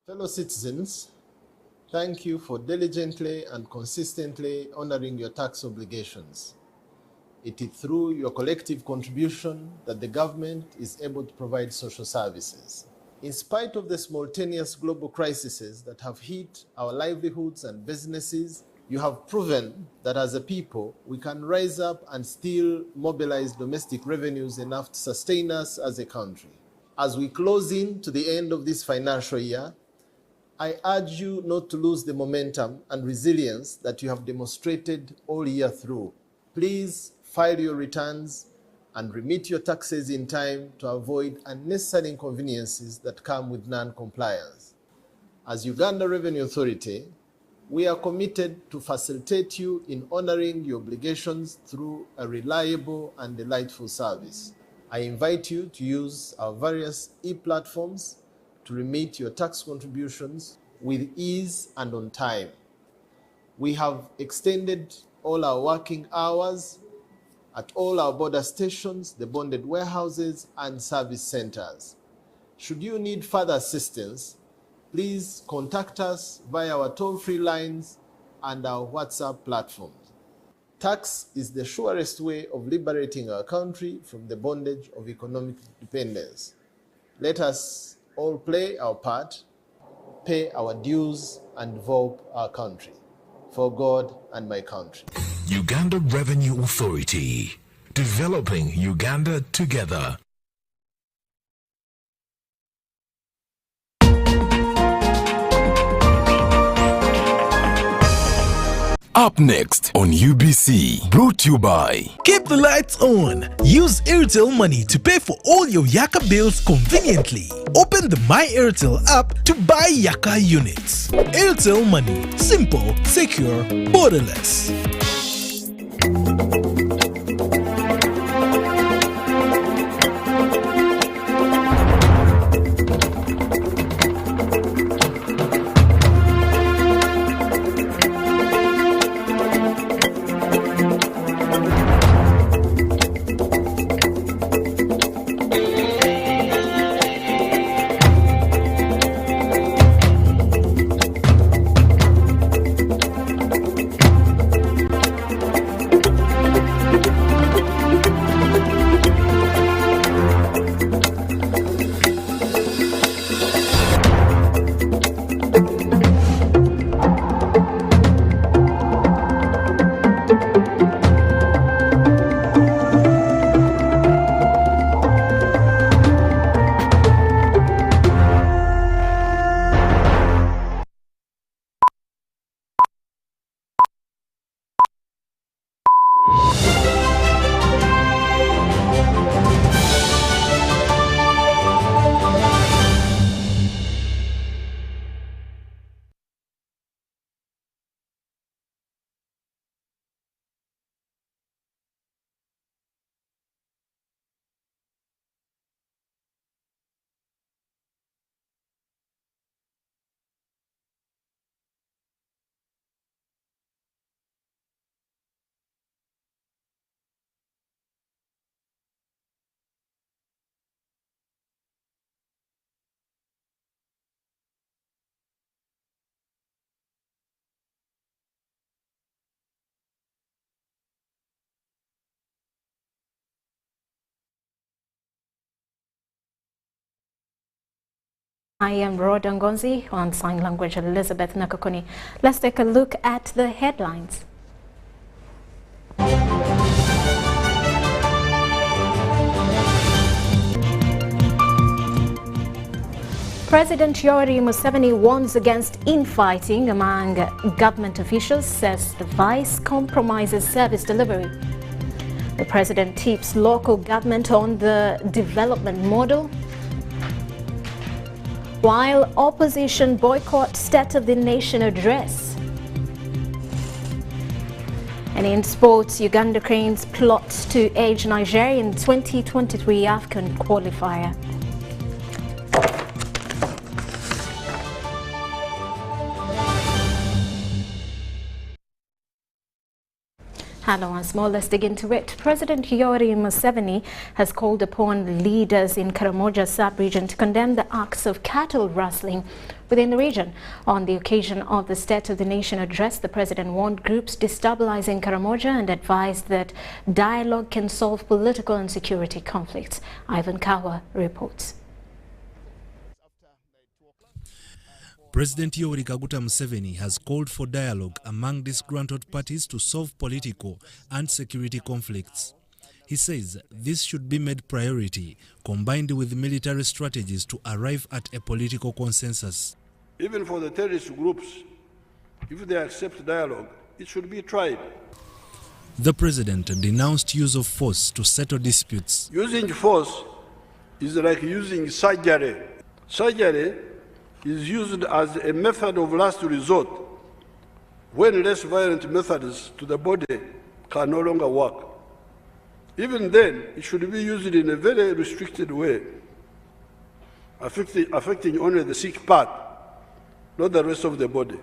Fellow citizens, thank you for diligently and consistently honoring your tax obligations. It is through your collective contribution that the government is able to provide social services. In spite of the simultaneous global crises that have hit our livelihoods and businesses, you have proven that as a people, we can rise up and still mobilize domestic revenues enough to sustain us as a country. As we close in to the end of this financial year, I urge you not to lose the momentum and resilience that you have demonstrated all year through. Please file your returns and remit your taxes in time to avoid unnecessary inconveniences that come with non-compliance. As Uganda Revenue Authority, we are committed to facilitate you in honoring your obligations through a reliable and delightful service. I invite you to use our various e-platforms to remit your tax contributions with ease and on time. We have extended all our working hours at all our border stations, the bonded warehouses, and service centers. Should you need further assistance, please contact us via our toll-free lines and our WhatsApp platforms. Tax is the surest way of liberating our country from the bondage of economic dependence. Let us all play our part, pay our dues, and develop our country. For God and my country. Uganda Revenue Authority, developing Uganda together. Up next on UBC, brought to you by Keep the lights on. Use Airtel Money to pay for all your Yaka bills conveniently. Open the My Airtel app to buy Yaka units. Airtel Money. Simple, secure, borderless. I am Rhodah Ngonzi, on sign language Elizabeth Nakokoni. Let's take a look at the headlines. President Yoweri Museveni warns against infighting among government officials, says the vice compromises service delivery. The president tips local government on the development model, while opposition boycott State of the Nation address. And in sports, Uganda Cranes plots to edge Nigeria in 2023 AFCON qualifier. Hello, once more, let's dig into it. President Yoweri Museveni has called upon leaders in Karamoja sub-region to condemn the acts of cattle rustling within the region. On the occasion of the State of the Nation address, the president warned groups destabilizing Karamoja and advised that dialogue can solve political and security conflicts. Ivan Kawa reports. President Yoweri Museveni has called for dialogue among disgruntled parties to solve political and security conflicts. He says this should be made priority, combined with military strategies to arrive at a political consensus. Even for the terrorist groups, if they accept dialogue, it should be tried. The president denounced use of force to settle disputes. Using force is like using surgery. Surgery is used as a method of last resort when less violent methods to the body can no longer work. Even then, it should be used in a very restricted way, affecting only the sick part, not the rest of the body.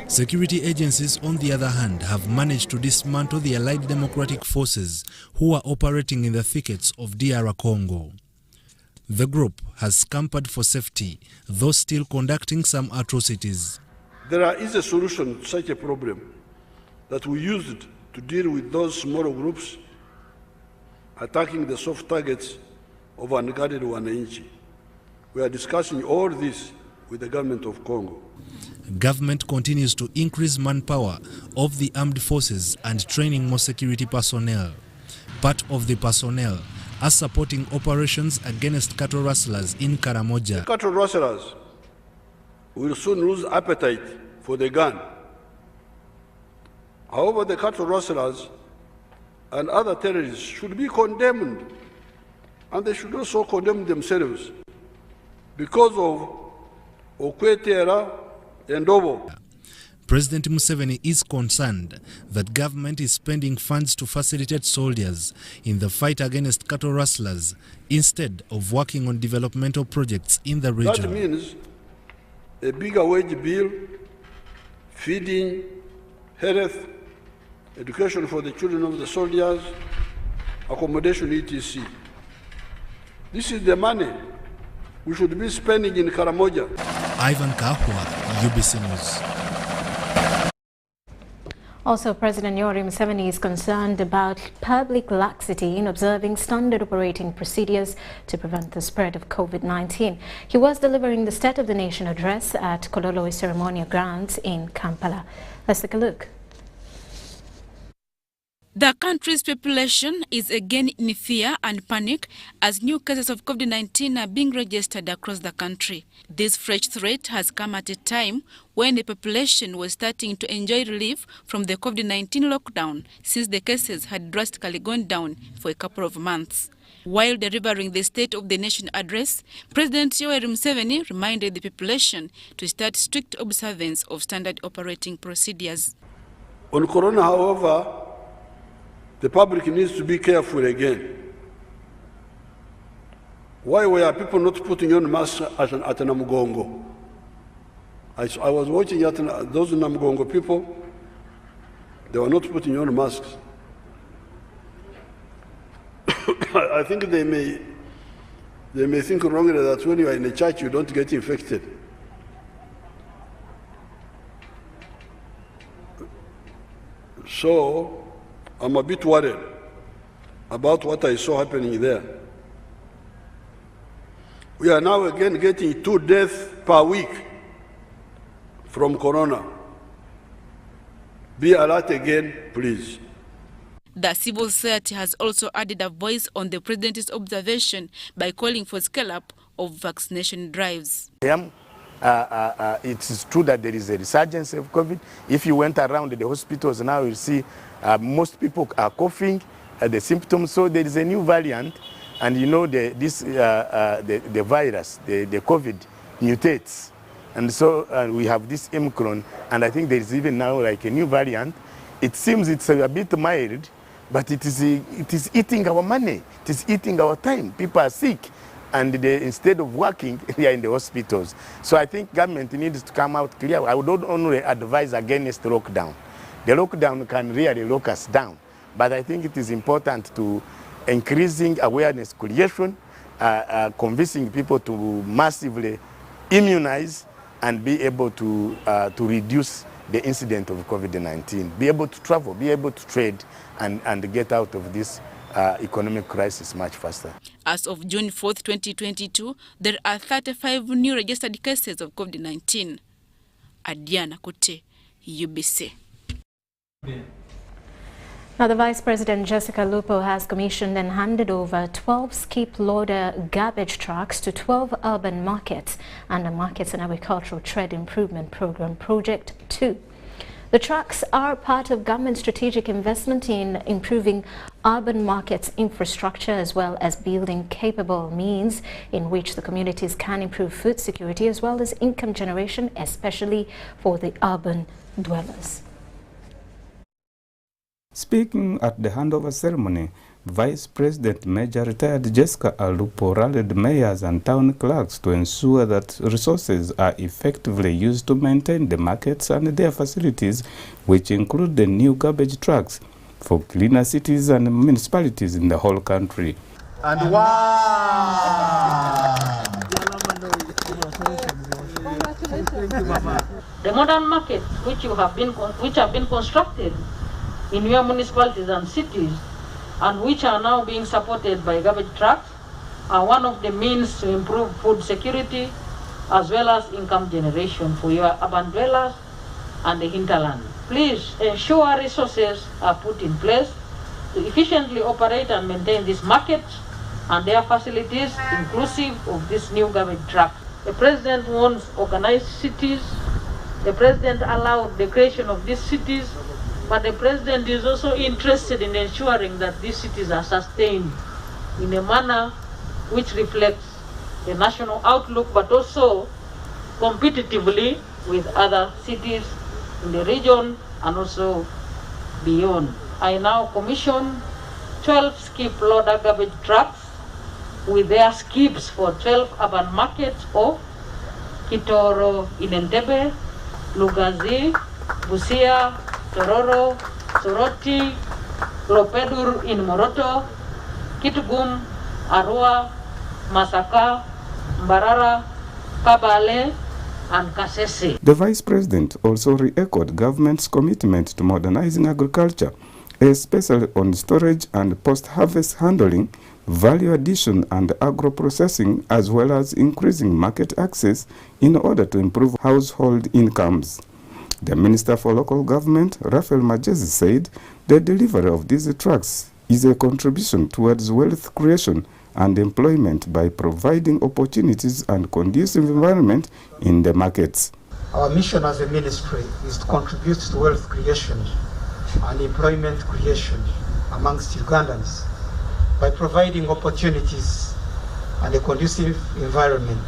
Security agencies, on the other hand, have managed to dismantle the Allied Democratic Forces who are operating in the thickets of DR Congo. The group has scampered for safety, though still conducting some atrocities. There is a solution to such a problem that we used to deal with those smaller groups attacking the soft targets of unguarded Wananchi. We are discussing all this with the government of Congo. Government continues to increase manpower of the armed forces and training more security personnel. Part of the personnel are supporting operations against cattle rustlers in Karamoja. The cattle rustlers will soon lose appetite for the gun. However, the cattle rustlers and other terrorists should be condemned, and they should also condemn themselves because of Okwetera and Obo. President Museveni is concerned that government is spending funds to facilitate soldiers in the fight against cattle rustlers instead of working on developmental projects in the region. That means a bigger wage bill, feeding, health, education for the children of the soldiers, accommodation, etc. This is the money we should be spending in Karamoja. Ivan Kahwa, UBC News. Also, President Yoweri Museveni is concerned about public laxity in observing standard operating procedures to prevent the spread of COVID-19. He was delivering the State of the Nation address at Kololo Ceremonial Grounds in Kampala. Let's take a look. The country's population is again in fear and panic as new cases of COVID-19 are being registered across the country. This fresh threat has come at a time when the population was starting to enjoy relief from the COVID-19 lockdown since the cases had drastically gone down for a couple of months. While delivering the State of the Nation address, President Yoweri Museveni reminded the population to start strict observance of standard operating procedures. On Corona, however, the public needs to be careful again. Why were people not putting on masks at Namugongo? I was watching at those Namugongo people, they were not putting on masks. I think they may think wrongly that when you are in a church you don't get infected. So I'm a bit worried about what I saw happening there. We are now again getting 2 deaths per week from Corona. Be alert again, please. The civil society has also added a voice on the president's observation by calling for scale-up of vaccination drives. It is true that there is a resurgence of COVID. If you went around the hospitals now, you'll see most people are coughing, the symptoms. So there is a new variant, and you know the virus, the COVID mutates. And so we have this Omicron, and I think there is even now like a new variant. It seems it's a bit mild, but it is eating our money. It is eating our time. People are sick, and instead of working, they are in the hospitals. So I think government needs to come out clear. I would not only advise against lockdown. The lockdown can really lock us down, But I think it is important to increasing awareness creation, convincing people to massively immunize and be able to reduce the incident of COVID-19, be able to travel, be able to trade, and get out of this economic crisis much faster. As of June 4th, 2022, there are 35 new registered cases of COVID-19. Adiana Kote, UBC. Now, the Vice President Jessica Lupo has commissioned and handed over 12 skip-loader garbage trucks to 12 urban markets under Markets and Agricultural Trade Improvement Program Project 2. The trucks are part of government strategic investment in improving urban markets infrastructure as well as building capable means in which the communities can improve food security as well as income generation, especially for the urban dwellers. Speaking at the handover ceremony, Vice President Major Retired Jessica Lupo rallied mayors and town clerks to ensure that resources are effectively used to maintain the markets and their facilities, which include the new garbage trucks for cleaner cities and municipalities in the whole country. And wow! The modern markets which have been constructed in your municipalities and cities and which are now being supported by garbage trucks are one of the means to improve food security as well as income generation for your urban dwellers and the hinterland. Please ensure resources are put in place to efficiently operate and maintain these markets and their facilities inclusive of this new garbage truck. The President wants organized cities. The President allowed the creation of these cities, but the President is also interested in ensuring that these cities are sustained in a manner which reflects the national outlook, but also competitively with other cities in the region and also beyond. I now commission 12 skip loader garbage trucks with their skips for 12 urban markets of Kitoro in Entebbe, Lugazi, Busia, Tororo, Soroti, Lopedur in Moroto, Kitgum, Arua, Masaka, Mbarara, Kabale, and Kasese. The Vice President also re-echoed government's commitment to modernizing agriculture, especially on storage and post-harvest handling, value addition and agro-processing, as well as increasing market access in order to improve household incomes. The Minister for Local Government, Raphael Majezi, said the delivery of these trucks is a contribution towards wealth creation and employment by providing opportunities and conducive environment in the markets. Our mission as a ministry is to contribute to wealth creation and employment creation amongst Ugandans by providing opportunities and a conducive environment,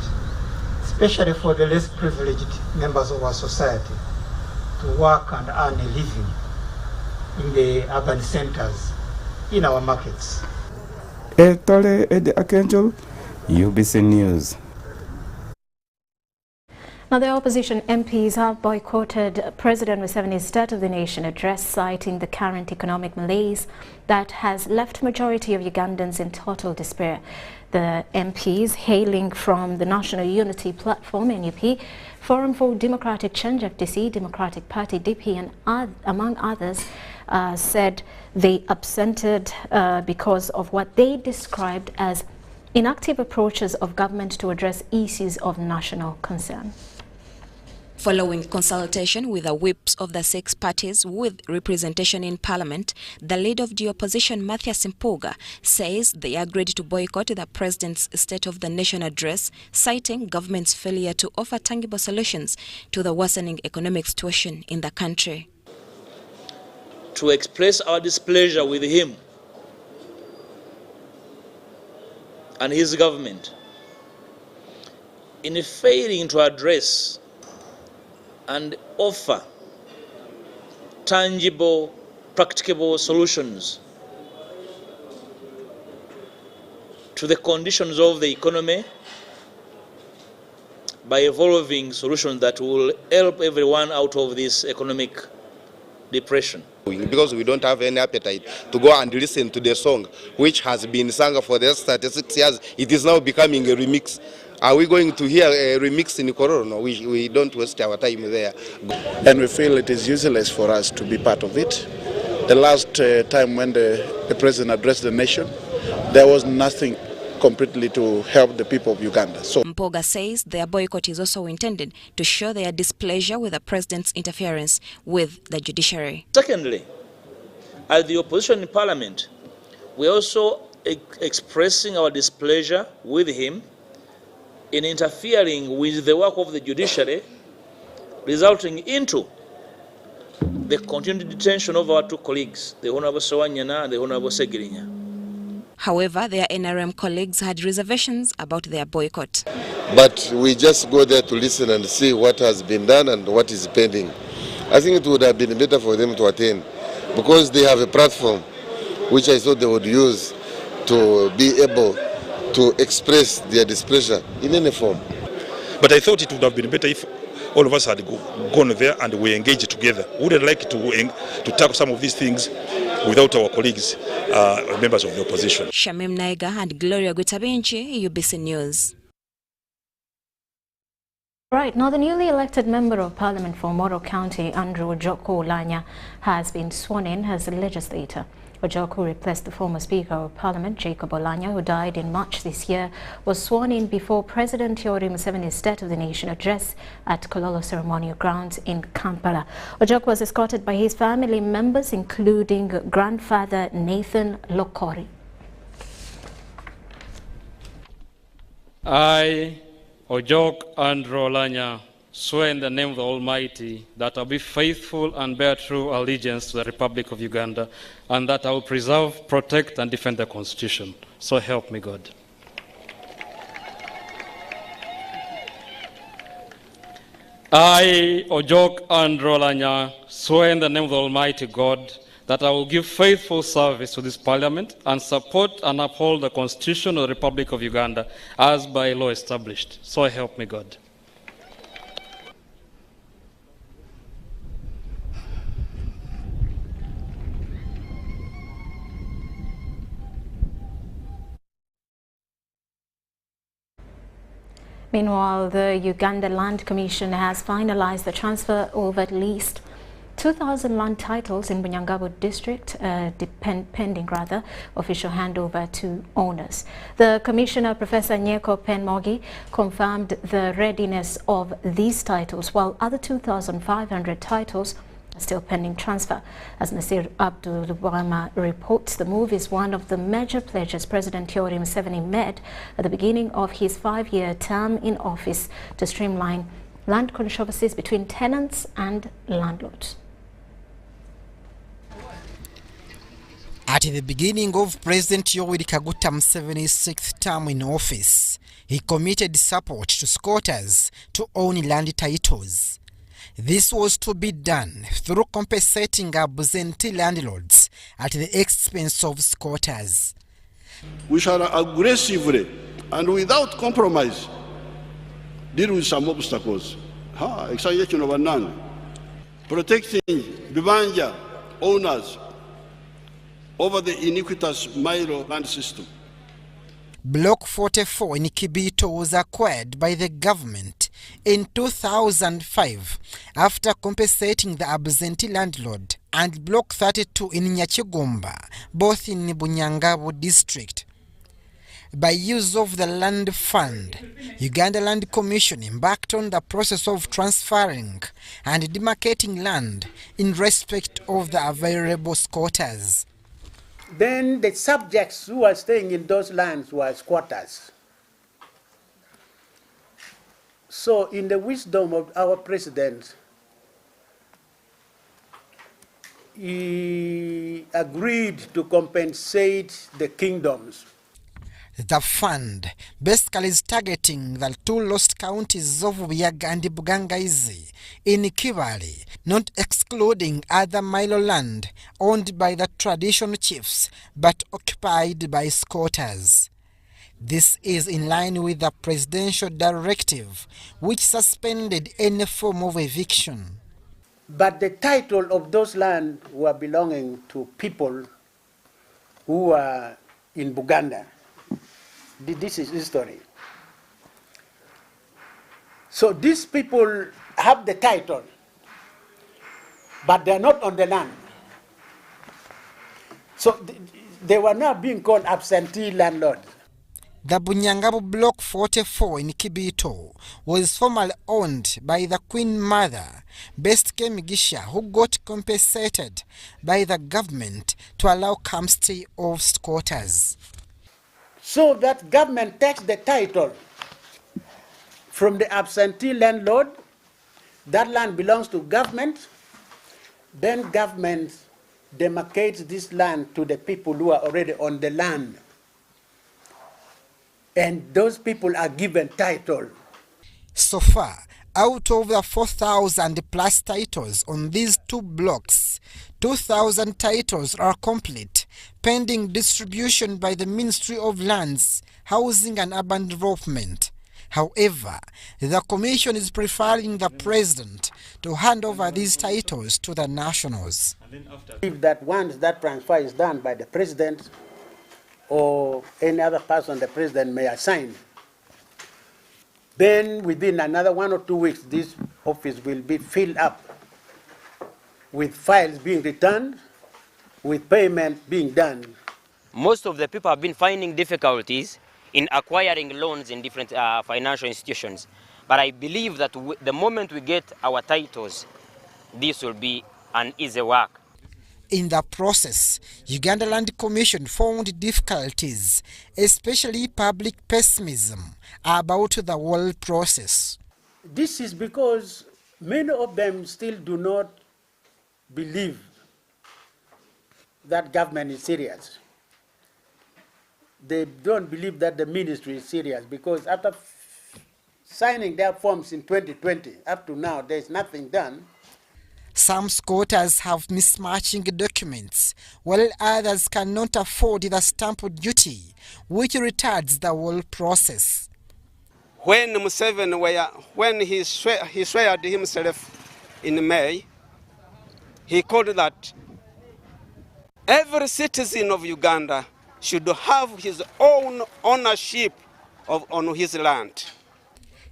especially for the less privileged members of our society, to work and earn a living in the urban centers, in our markets. Etole Ede Akenjol, UBC News. Now, the opposition MPs have boycotted President Museveni's State of the Nation address, citing the current economic malaise that has left majority of Ugandans in total despair. The MPs, hailing from the National Unity Platform, NUP, Forum for Democratic Change, FDC, Democratic Party, DP, and among others, said they absented because of what they described as inactive approaches of government to address issues of national concern. Following consultation with the whips of the 6 parties with representation in Parliament, the leader of the opposition, Mathias Mpuuga, says they agreed to boycott the President's State of the Nation address, citing government's failure to offer tangible solutions to the worsening economic situation in the country. To express our displeasure with him and his government in failing to address and offer tangible, practicable solutions to the conditions of the economy by evolving solutions that will help everyone out of this economic depression. Because we don't have any appetite to go and listen to the song, which has been sung for the last 36 years. It is now becoming a remix. Are we going to hear a remix in Kororo? No, we don't waste our time there. And we feel it is useless for us to be part of it. The last time when the president addressed the nation, there was nothing completely to help the people of Uganda. So Mpoga says their boycott is also intended to show their displeasure with the president's interference with the judiciary. Secondly, as the opposition in parliament, we are also expressing our displeasure with him in interfering with the work of the judiciary, resulting into the continued detention of our two colleagues, the Honorable Sawanyana and the Honorable Segirinya. However, their NRM colleagues had reservations about their boycott. But we just go there to listen and see what has been done and what is pending. I think it would have been better for them to attend because they have a platform which I thought they would use to be able to express their displeasure in any form. But I thought it would have been better if all of us had gone there and we engaged together. We would like to tackle some of these things without our colleagues, members of the opposition. Shamim Naiga and Gloria Gutabinchi, UBC News. Right, now the newly elected Member of Parliament for Moro County, Andrew Ojoko Olanya, has been sworn in as a legislator. Ojoko replaced the former Speaker of Parliament, Jacob Olanya, who died in March this year, was sworn in before President Yoweri Museveni's State of the Nation address at Kololo Ceremonial Grounds in Kampala. Ojoko was escorted by his family members, including grandfather Nathan Lokori. I, Ojok Andrew Olanya, swear in the name of the Almighty that I will be faithful and bear true allegiance to the Republic of Uganda, and that I will preserve, protect, and defend the Constitution. So help me God. I, Ojok Andrew Olanya, swear in the name of the Almighty God that I will give faithful service to this Parliament and support and uphold the Constitution of the Republic of Uganda as by law established. So help me God. Meanwhile, the Uganda Land Commission has finalized the transfer of at least 2,000 land titles in Banyangaboo district, pending official handover to owners. The Commissioner, Professor Nyeko Penmogi, confirmed the readiness of these titles, while other 2,500 titles are still pending transfer. As Nasir Abdul Wama reports, the move is one of the major pledges President Yoweri Museveni made at the beginning of his 5-year term in office to streamline land controversies between tenants and landlords. At the beginning of President Yoweri Kaguta Museveni's 6th term in office, he committed support to squatters to own land titles. This was to be done through compensating absentee landlords at the expense of squatters. We shall aggressively and without compromise deal with some obstacles. Protecting Bibanja owners over the iniquitous Milo land system. Block 44 in Kibito was acquired by the government in 2005 after compensating the absentee landlord, and Block 32 in Nyachigomba, both in Banyangaboo district. By use of the land fund, Uganda Land Commission embarked on the process of transferring and demarcating land in respect of the available squatters. Then the subjects who are staying in those lands were squatters. So in the wisdom of our president, he agreed to compensate the kingdoms. The fund basically is targeting the 2 lost counties of Buyaga and Bugangaizi in Kibale, not excluding other Milo land owned by the traditional chiefs but occupied by squatters. This is in line with the presidential directive which suspended any form of eviction. But the title of those lands were belonging to people who were in Uganda. This is history. So these people have the title, but they're not on the land. So they were now being called absentee landlords. The Banyangaboo Block 44 in Kibito was formerly owned by the Queen Mother, Best Migisha, who got compensated by the government to allow camp-stay of squatters. So that government takes the title from the absentee landlord, that land belongs to government, then government demarcates this land to the people who are already on the land. And those people are given title. So far, out of the 4,000 plus titles on these two blocks, 2,000 titles are complete, pending distribution by the Ministry of Lands, Housing and Urban Development. However, the Commission is preferring the President to hand over these titles to the nationals. If that once that transfer is done by the President or any other person the President may assign, then within another 1 or 2 weeks, this office will be filled up with files being returned, with payment being done. Most of the people have been finding difficulties in acquiring loans in different financial institutions. But I believe that the moment we get our titles, this will be an easy work. In the process, Uganda Land Commission found difficulties, especially public pessimism about the whole process. This is because many of them still do not believe that government is serious. They don't believe that the ministry is serious because after signing their forms in 2020, up to now, there's nothing done. Some squatters have mismatching documents, while others cannot afford the stamp duty, which retards the whole process. When Museveni, he sweared himself in May, he called that every citizen of Uganda should have his own ownership on his land.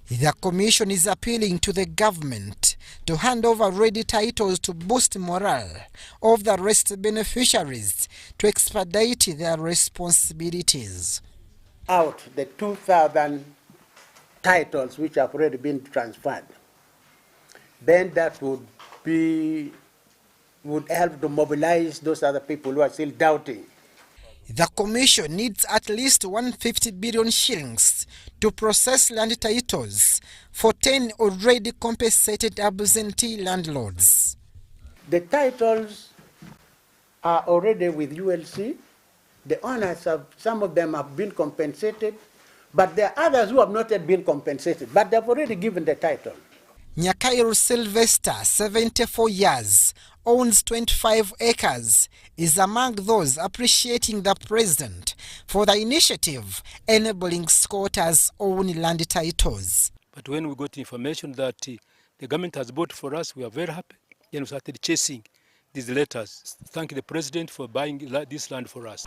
The Commission is appealing to the government to hand over ready titles to boost morale of the rest beneficiaries to expedite their responsibilities. Out the 2,000 titles which have already been transferred, then that would help to mobilize those other people who are still doubting. The Commission needs at least 150 billion shillings to process land titles for 10 already compensated absentee landlords. The titles are already with ULC. The owners some of them have been compensated, but there are others who have not yet been compensated, but they've already given the title. Nyakairu Sylvester, 74 years, owns 25 acres, is among those appreciating the President for the initiative enabling squatters own land titles. But when we got information that the government has bought for us, we are very happy. Then we started chasing these letters. Thank the President for buying this land for us.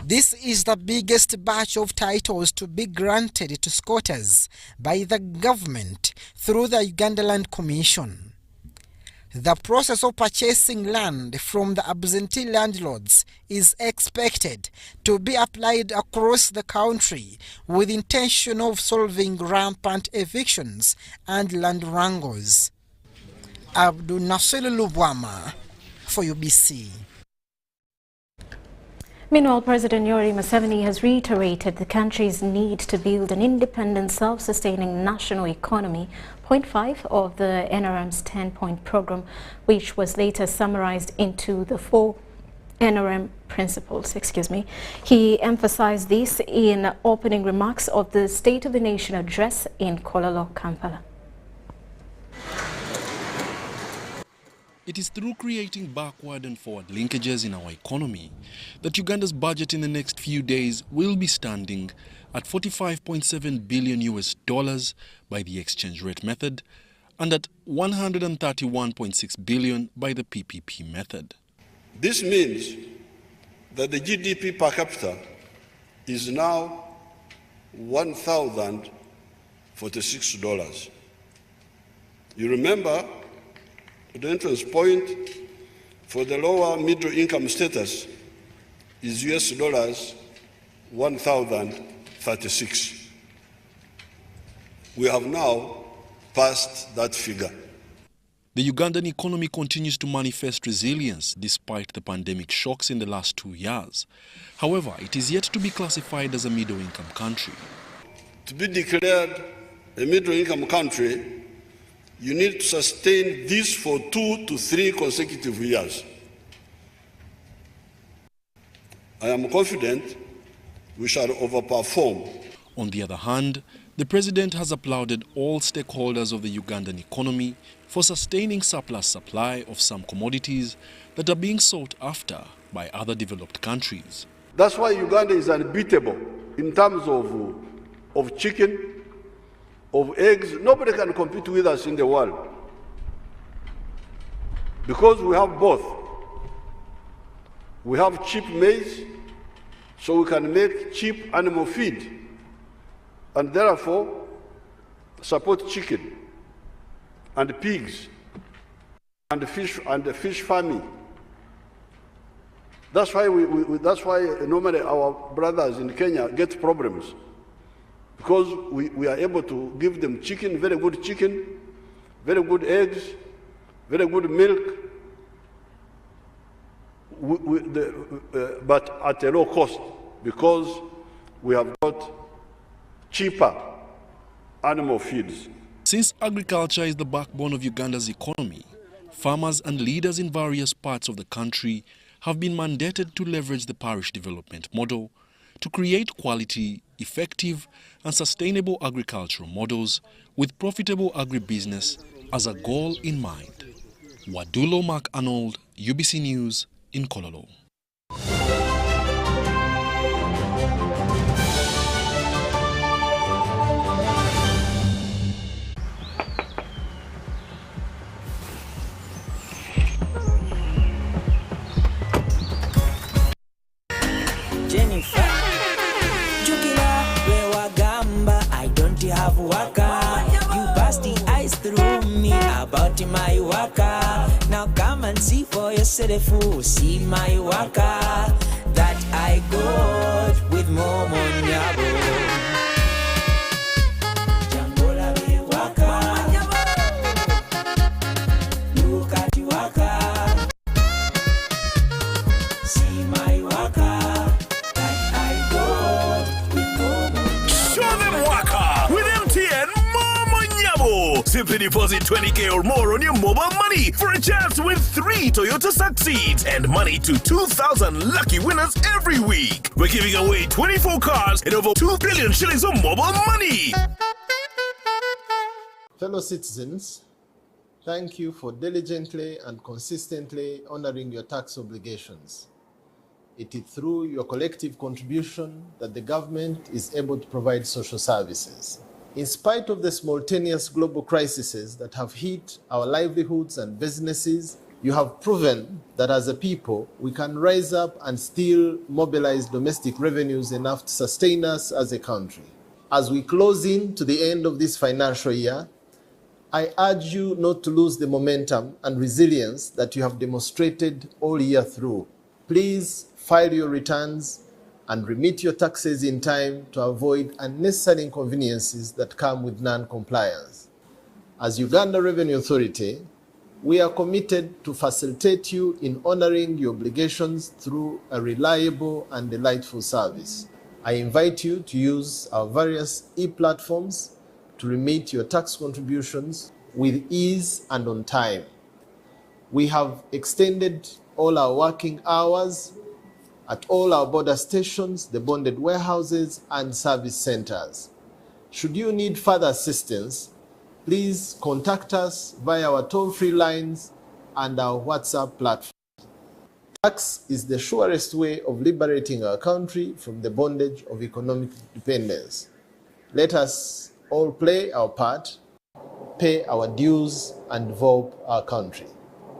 This is the biggest batch of titles to be granted to squatters by the government through the Uganda Land Commission. The process of purchasing land from the absentee landlords is expected to be applied across the country with intention of solving rampant evictions and land wrangles. Abdul Nasser Lubwama for UBC. Meanwhile, President Yoweri Museveni has reiterated the country's need to build an independent, self-sustaining national economy, point 5 of the NRM's 10-point program, which was later summarized into the 4 NRM principles. He emphasized this in opening remarks of the State of the Nation address in Kololo, Kampala. It is through creating backward and forward linkages in our economy that Uganda's budget in the next few days will be standing at $45.7 billion by the exchange rate method, and at 131.6 billion by the PPP method. This means that the GDP per capita is now $1,046. You remember the entrance point for the lower middle income status is US dollars 1,036. We have now passed that figure. The Ugandan economy continues to manifest resilience despite the pandemic shocks in the last 2 years. However, it is yet to be classified as a middle-income country. To be declared a middle-income country, you need to sustain this for 2 to 3 consecutive years. I am confident we shall overperform. On the other hand, the president has applauded all stakeholders of the Ugandan economy for sustaining surplus supply of some commodities that are being sought after by other developed countries. That's why Uganda is unbeatable in terms of chicken, of eggs. Nobody can compete with us in the world because we have both. We have cheap maize, so we can make cheap animal feed, and therefore support chicken and pigs and fish farming. That's why that's why normally our brothers in Kenya get problems, because we are able to give them chicken, very good eggs, very good milk, but at a low cost, because we have got cheaper animal feeds. Since agriculture is the backbone of Uganda's economy, farmers and leaders in various parts of the country have been mandated to leverage the parish development model to create quality, effective and sustainable agricultural models with profitable agribusiness as a goal in mind. Wadulo Mark Arnold, UBC News in Kololo. Have waka, you pass the ice through me about my waka. Now come and see for yourself, see my waka that I got with Banyangaboo. Look at the waka, see my waka that I got with Banyangaboo. Show them waka with MTN Banyangaboo. Simply deposit 20K or more on your mobile money for a chance to win 3 Toyota Succeeds and money to 2,000 lucky winners every week. We're giving away 24 cars and over 2 billion shillings of mobile money. Fellow citizens, thank you for diligently and consistently honoring your tax obligations. It is through your collective contribution that the government is able to provide social services. In spite of the simultaneous global crises that have hit our livelihoods and businesses, you have proven that as a people, we can rise up and still mobilize domestic revenues enough to sustain us as a country. As we close in to the end of this financial year, I urge you not to lose the momentum and resilience that you have demonstrated all year through. Please file your returns and remit your taxes in time to avoid unnecessary inconveniences that come with non-compliance. As Uganda Revenue Authority, we are committed to facilitate you in honoring your obligations through a reliable and delightful service. I invite you to use our various e-platforms to remit your tax contributions with ease and on time. We have extended all our working hours at all our border stations, the bonded warehouses, and service centers. Should you need further assistance, please contact us via our toll-free lines and our WhatsApp platform. Tax is the surest way of liberating our country from the bondage of economic dependence. Let us all play our part pay our dues and develop our country.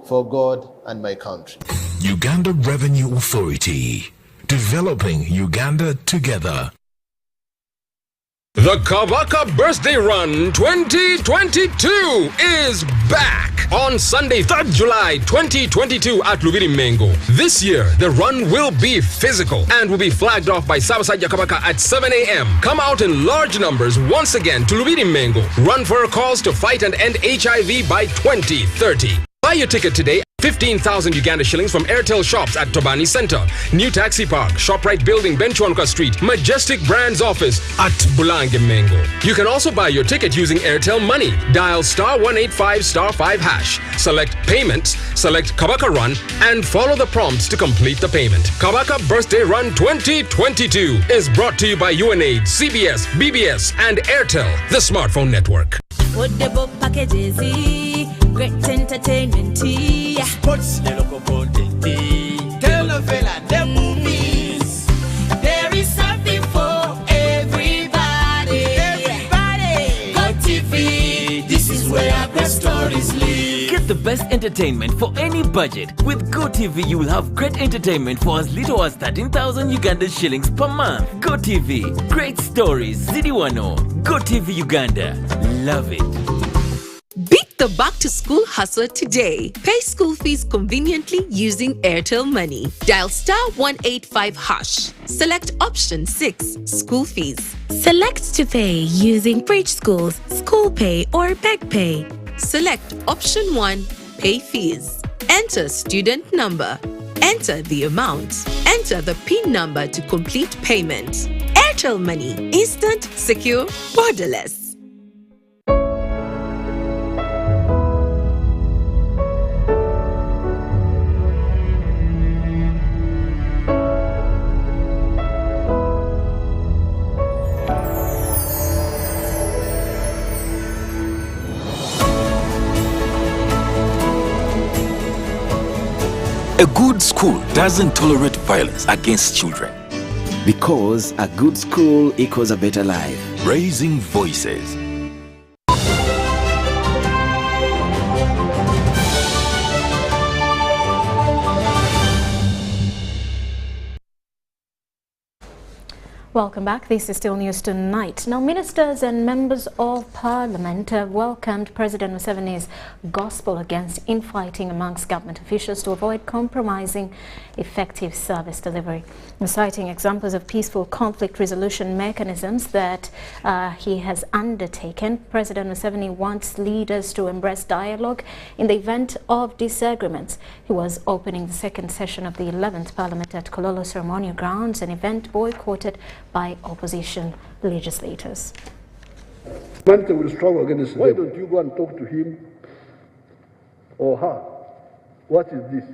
For God and my country. Uganda Revenue Authority, developing Uganda together. The Kabaka Birthday Run 2022 is back on Sunday, 3rd July 2022 at Lubiri Mengo. This year, the run will be physical and will be flagged off by Sabasaja Kabaka at 7 a.m. Come out in large numbers once again to Lubiri Mengo. Run for a cause to fight and end HIV by 2030. Buy your ticket today. 15,000 Uganda shillings from Airtel shops at Tobani Center, New Taxi Park, ShopRite Building, Benchwanka Street, Majestic Brands Office at Bulange Mengo. You can also buy your ticket using Airtel Money. Dial *185*5#. Select Payments, select Kabaka Run, and follow the prompts to complete the payment. Kabaka Birthday Run 2022 is brought to you by UNAID, CBS, BBS, and Airtel, the smartphone network. Great entertainment, sports, local content, telenovela, the movies. There is something for everybody. Go TV, this is where our best stories live. Get the best entertainment for any budget. With GoTV, you will have great entertainment for as little as 13,000 Uganda shillings per month. GoTV, great stories, Zidiwano. GoTV Uganda, love it. Beat the back-to-school hustle today. Pay school fees conveniently using Airtel Money. Dial *185#. Select option 6, school fees. Select to pay using Bridge Schools, School Pay or Beg Pay. Select option 1, pay fees. Enter student number. Enter the amount. Enter the PIN number to complete payment. Airtel Money. Instant, secure, borderless. A good school doesn't tolerate violence against children. Because a good school equals a better life. Raising voices. Welcome back. This is still news tonight. Now, ministers and members of parliament welcomed President Museveni's gospel against infighting amongst government officials to avoid compromising effective service delivery. And citing examples of peaceful conflict resolution mechanisms that he has undertaken, President Museveni wants leaders to embrace dialogue in the event of disagreements. He was opening the second session of the 11th Parliament at Kololo Ceremonial Grounds, an event boycotted by opposition legislators. Humanity will struggle against them. Why don't you go and talk to him or her? What is this?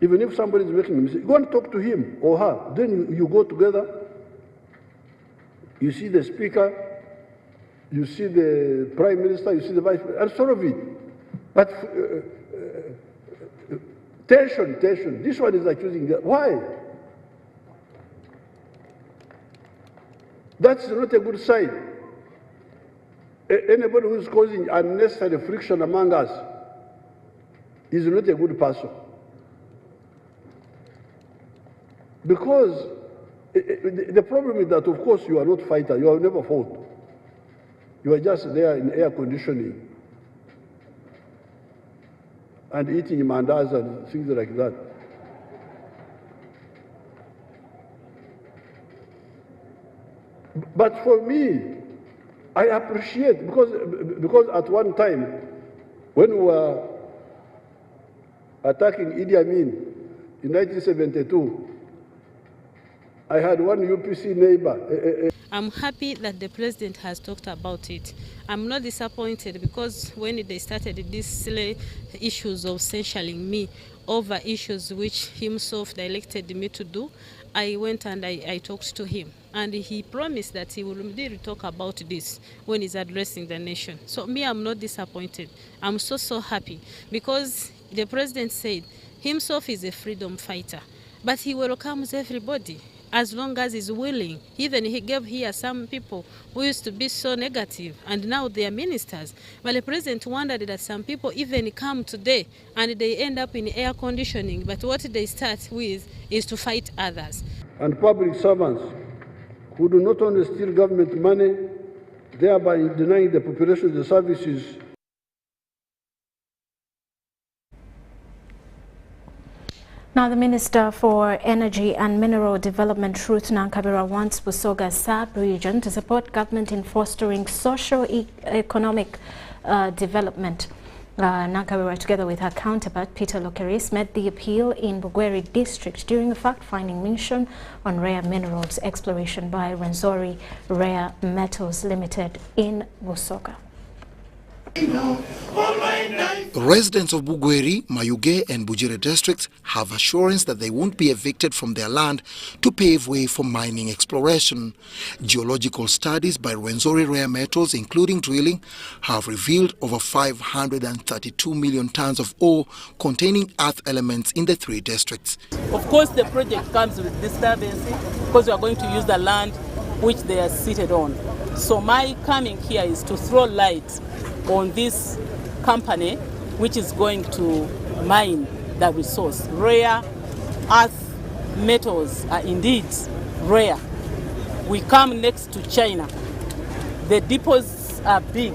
Even if somebody is making a mistake, go and talk to him or her. Then you go together. You see the speaker, you see the prime minister, you see the vice president, and solve it. But tension. This one is accusing that. Why? That's not a good sign. Anybody who is causing unnecessary friction among us is not a good person. Because the problem is that, of course, you are not fighter. You have never fought. You are just there in air conditioning and eating mandas and things like that. But for me, I appreciate, because at one time, when we were attacking Idi Amin in 1972, I had one UPC neighbor. I'm happy that the president has talked about it. I'm not disappointed because when they started these silly issues of censuring me over issues which himself directed me to do, I went and I talked to him. And he promised that he will really talk about this when he's addressing the nation. So me, I'm not disappointed. I'm so happy because the president said himself is a freedom fighter, but he welcomes everybody. as long as he's willing. Even he gave here some people who used to be so negative, and now they are ministers. But the president wondered that some people even come today and they end up in air conditioning, but what they start with is to fight others. And public servants who do not only steal government money, thereby denying the population the services. Now, the Minister for Energy and Mineral Development, Rhodah Ngonzi, wants Busoga sub-region to support government in fostering socio-economic development. Ngonzi, together with her counterpart, Peter Lokeris, made the appeal in Bugweri district during a fact-finding mission on rare minerals exploration by Rwenzori Rare Metals Limited in Busoga. Residents of Bugweri, Mayuge and Bujire districts have assurance that they won't be evicted from their land to pave way for mining exploration. Geological studies by Rwenzori Rare Metals, including drilling, have revealed over 532 million tons of ore containing earth elements in the 3 districts. Of course, the project comes with disturbance because we are going to use the land which they are seated on. So my coming here is to throw light on this company which is going to mine the resource. Rare earth metals are indeed rare. We come next to China. The deposits are big.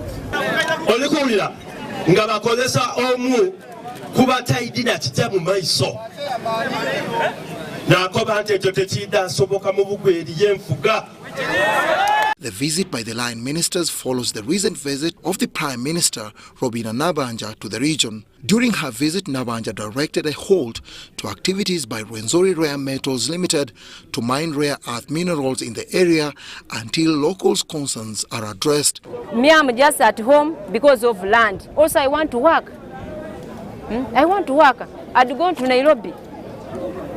The visit by the line ministers follows the recent visit of the Prime Minister, Rhodah Ngonzi, to the region. During her visit, Ngonzi directed a halt to activities by Rwenzori Rare Metals Limited to mine rare earth minerals in the area until locals' concerns are addressed. Me, I'm just at home because of land. Also, I want to work. I want to work. I'd go to Nairobi.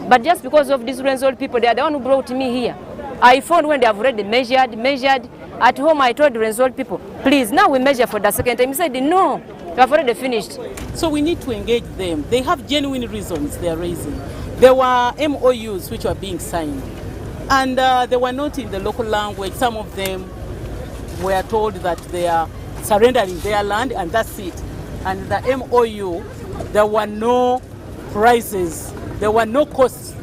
But just because of these Rwenzori people, they are the one who brought me here. I found when they have already measured. At home, I told the Rwenzori people, please, now we measure for the second time. He said, no, we have already finished. So we need to engage them. They have genuine reasons they are raising. There were MOUs which were being signed, and they were not in the local language. Some of them were told that they are surrendering their land, and that's it. And the MOU, there were no prices, there were no costs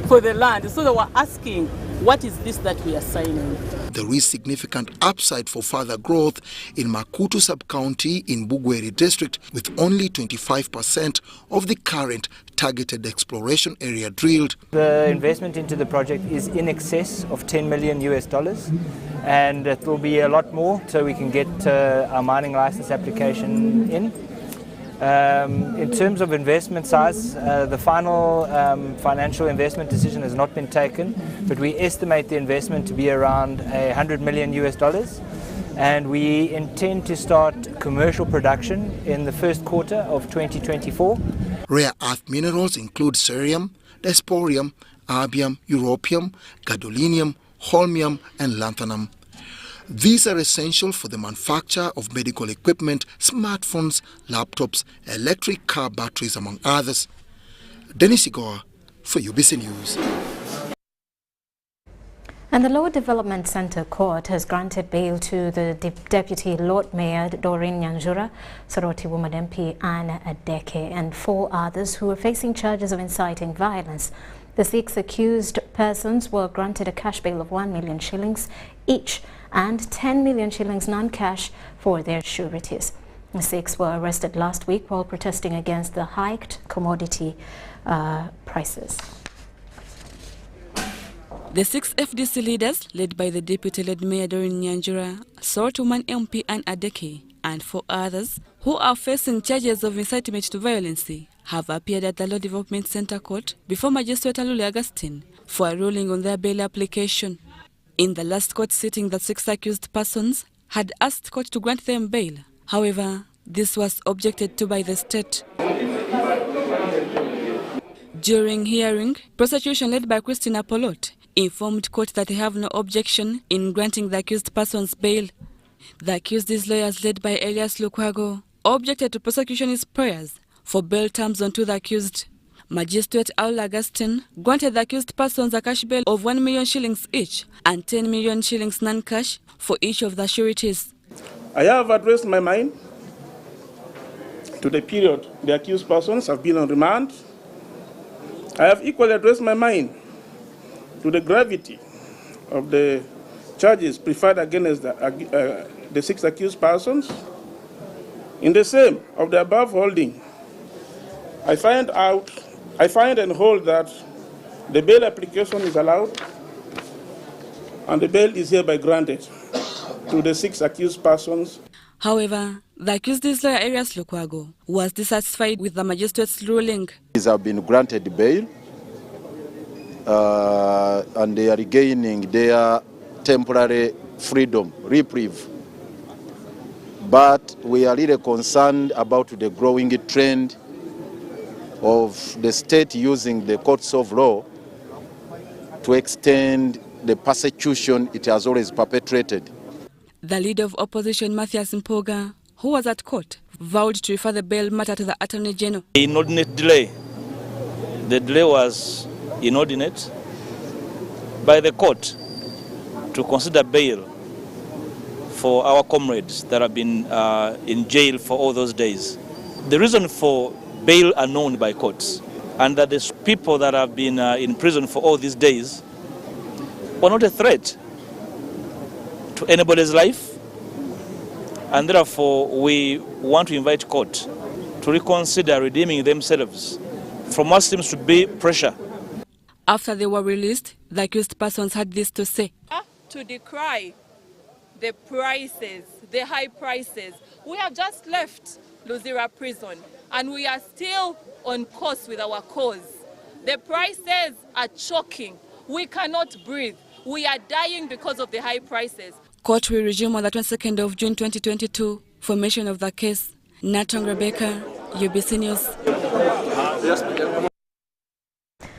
for the land. So they were asking, what is this that we are signing? There is significant upside for further growth in Makutu sub-county in Bugweri district, with only 25% of the current targeted exploration area drilled. The investment into the project is in excess of $10 million, and it will be a lot more so we can get our mining license application in. In terms of investment size, the final financial investment decision has not been taken, but we estimate the investment to be around $100 million, and we intend to start commercial production in the first quarter of 2024. Rare earth minerals include cerium, dysprosium, erbium, europium, gadolinium, holmium and lanthanum. These are essential for the manufacture of medical equipment, smartphones, laptops, electric car batteries, among others. Dennis Igor for UBC News. And the Law Development Centre Court has granted bail to the Deputy Lord Mayor Doreen Nyanjura, Soroti Woman MP Anna Adeke, and 4 others who are facing charges of inciting violence. The 6 accused persons were granted a cash bail of 1 million shillings each and 10 million shillings non-cash for their sureties. The 6 were arrested last week while protesting against the hiked commodity prices. The 6 FDC leaders, led by the Deputy Lord Mayor Doreen Nyanjura, Soroti Woman MP Anna Adeke, and 4 others who are facing charges of incitement to violence, have appeared at the Law Development Centre Court before Magistrate Alule Augustine for a ruling on their bail application. In the last court sitting, the 6 accused persons had asked court to grant them bail. However, this was objected to by the state. During hearing, prosecution led by Christina Polot informed court that they have no objection in granting the accused persons bail. The accused's lawyers, led by Elias Lukwago, objected to prosecution's prayers for bail terms onto the accused, Magistrate Aul Augustine granted the accused persons a cash bail of 1 million shillings each and 10 million shillings non-cash for each of the sureties. I have addressed my mind to the period the accused persons have been on remand. I have equally addressed my mind to the gravity of the charges preferred against the 6 accused persons. In the same of the above holding, I find and hold that the bail application is allowed and the bail is hereby granted to the 6 accused persons. However, the accused lawyer Arias Lukwago was dissatisfied with the magistrate's ruling. These have been granted bail and they are regaining their temporary freedom, reprieve. But we are really concerned about the growing trend of the state using the courts of law to extend the persecution it has always perpetrated. The leader of opposition, Matthias Mpoga, who was at court, vowed to refer the bail matter to the Attorney General. Inordinate delay. The delay was inordinate by the court to consider bail for our comrades that have been in jail for all those days. The reason for bail are known by courts, and that the people that have been in prison for all these days were not a threat to anybody's life, and therefore we want to invite court to reconsider redeeming themselves from what seems to be pressure. After they were released, the accused persons had this to say. To decry the prices, the high prices. We have just left Luzira prison and we are still on course with our cause. The prices are choking. We cannot breathe. We are dying because of the high prices. Court will resume on the 22nd of June 2022. Formation of the case. Natong Rebecca, UBC News.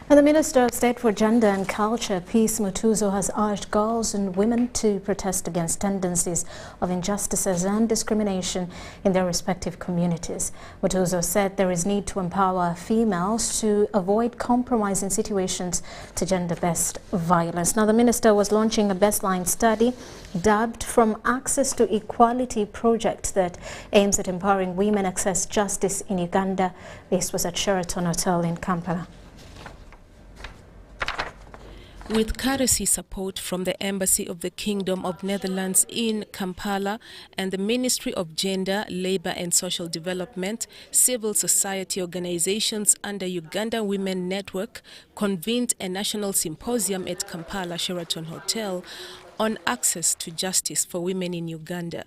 And the Minister of State for Gender and Culture, Peace Mutuzo, has urged girls and women to protest against tendencies of injustices and discrimination in their respective communities. Mutuzo said there is need to empower females to avoid compromising situations to gender-based violence. Now, the Minister was launching a baseline study dubbed From Access to Equality project that aims at empowering women access justice in Uganda. This was at Sheraton Hotel in Kampala. With courtesy support from the Embassy of the Kingdom of Netherlands in Kampala and the Ministry of Gender, Labour and Social Development, civil society organizations under Uganda Women Network convened a national symposium at Kampala Sheraton Hotel on access to justice for women in Uganda.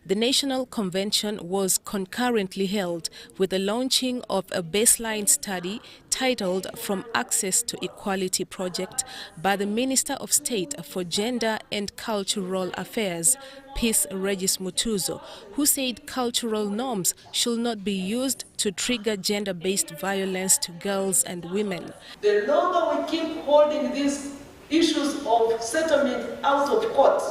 The national convention was concurrently held with the launching of a baseline study titled From Access to Equality project by the Minister of State for Gender and Cultural Affairs, Peace Regis Mutuzo, who said cultural norms should not be used to trigger gender-based violence to girls and women. The longer we keep holding these issues of settlement out of court,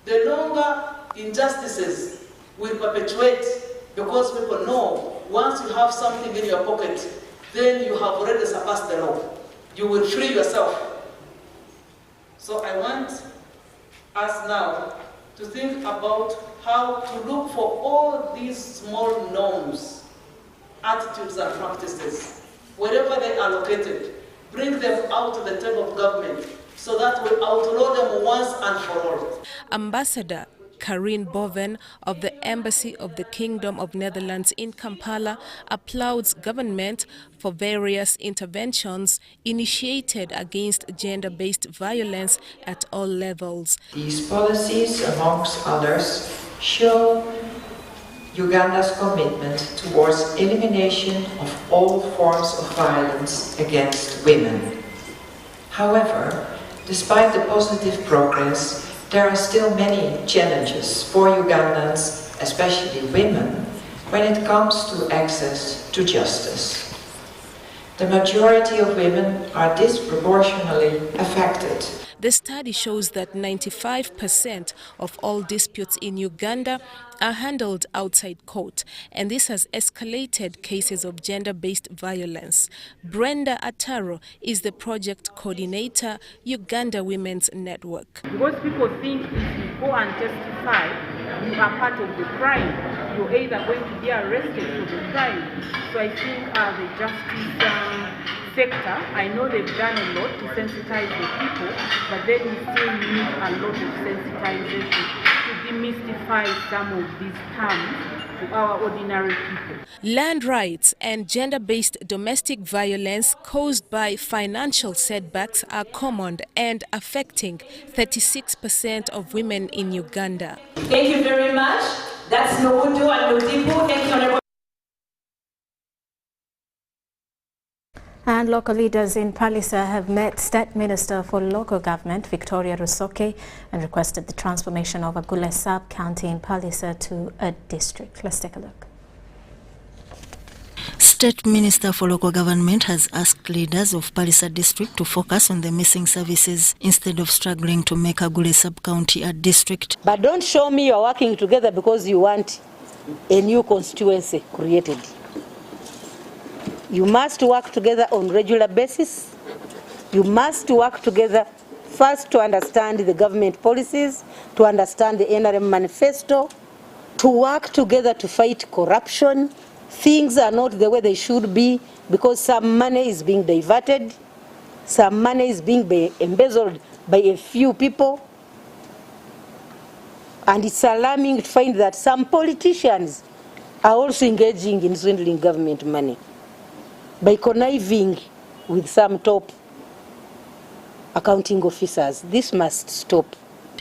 the longer injustices will perpetuate, because people know once you have something in your pocket, then you have already surpassed the law. You will free yourself. So I want us now to think about how to look for all these small norms, attitudes and practices, wherever they are located. Bring them out to the table of government so that we outlaw them once and for all. Ambassador Karine Boven of the Embassy of the Kingdom of Netherlands in Kampala applauds government for various interventions initiated against gender-based violence at all levels. These policies, amongst others, show Uganda's commitment towards elimination of all forms of violence against women. However, despite the positive progress, there are still many challenges for Ugandans, especially women, when it comes to access to justice. The majority of women are disproportionately affected. The study shows that 95% of all disputes in Uganda are handled outside court, and this has escalated cases of gender-based violence. Brenda Ataro is the project coordinator, Uganda Women's Network. Because people think if you go and testify, you are part of the crime. You're either going to be arrested for the crime. So I think the justice sector, I know they've done a lot to sensitize the people, but then we still need a lot of sensitization to demystify some of these terms to our ordinary people. Land rights and gender-based domestic violence caused by financial setbacks are common and affecting 36% of women in Uganda. Thank you very much. That's Nobudu and Mudibu. Thank you, Honorable. And local leaders in Palisa have met State Minister for Local Government, Victoria Rusoke, and requested the transformation of Agule sub-county in Palisa to a district. Let's take a look. State Minister for Local Government has asked leaders of Palisa district to focus on the missing services instead of struggling to make Agule sub-county a district. But don't show me you're working together because you want a new constituency created. You must work together on regular basis. You must work together first to understand the government policies, to understand the NRM manifesto, to work together to fight corruption. Things are not the way they should be because some money is being diverted, some money is being embezzled by a few people. And it's alarming to find that some politicians are also engaging in swindling government money by conniving with some top accounting officers. This must stop.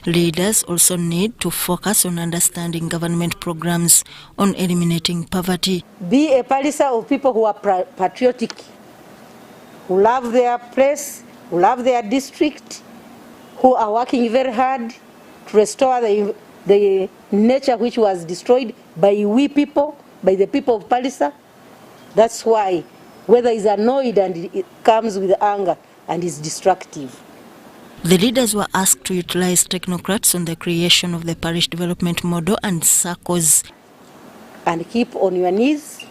Leaders also need to focus on understanding government programs on eliminating poverty. Be a Palisa of people who are patriotic, who love their place, who love their district, who are working very hard to restore the nature which was destroyed by we people, by the people of Palisa. That's why weather is annoyed and it comes with anger and is destructive. The leaders were asked to utilize technocrats on the creation of the parish development model and circles. And keep on your knees.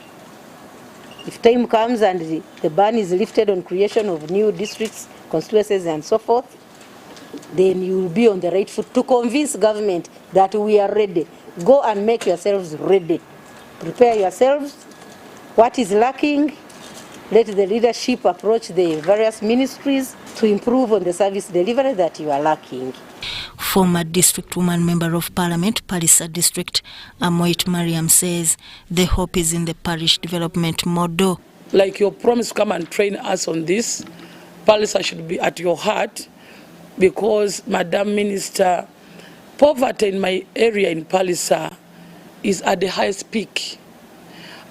If time comes and the ban is lifted on creation of new districts, constituencies and so forth, then you will be on the right foot to convince government that we are ready. Go and make yourselves ready. Prepare yourselves. What is lacking? Let the leadership approach the various ministries to improve on the service delivery that you are lacking. Former district woman member of parliament, Palisa district, Amoit Mariam says the hope is in the parish development model. Like your promise to come and train us on this, Palisa should be at your heart because, Madam Minister, poverty in my area in Palisa is at the highest peak.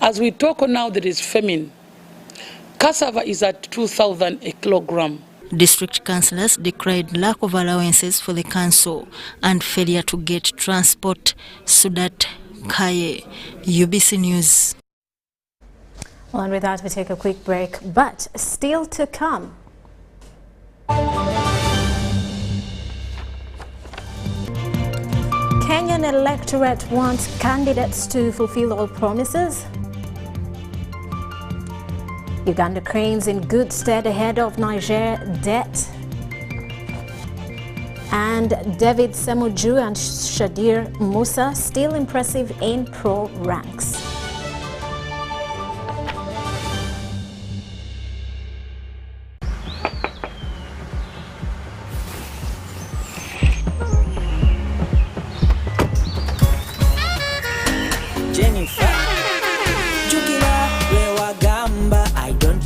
As we talk now, there is famine. Cassava is at 2,000 a kilogram. District councillors decried lack of allowances for the council and failure to get transport. Sudat Kaye, UBC News. Well, and with that, we take a quick break, but still to come. Kenyan electorate wants candidates to fulfill all promises. Uganda cranes in good stead ahead of Niger debt. And David Semuju and Shadir Musa still impressive in pro ranks.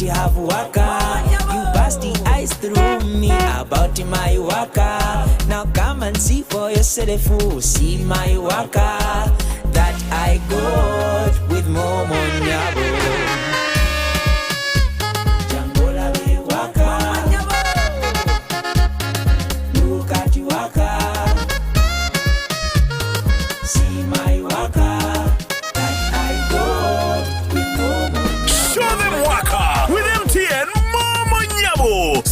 Have waka, you bust the eyes through me about my waka. Now come and see for yourself, see my waka that I got with Momonyabo. Look at you waka, see my waka that I got with Momonyabo. Show them waka with MTN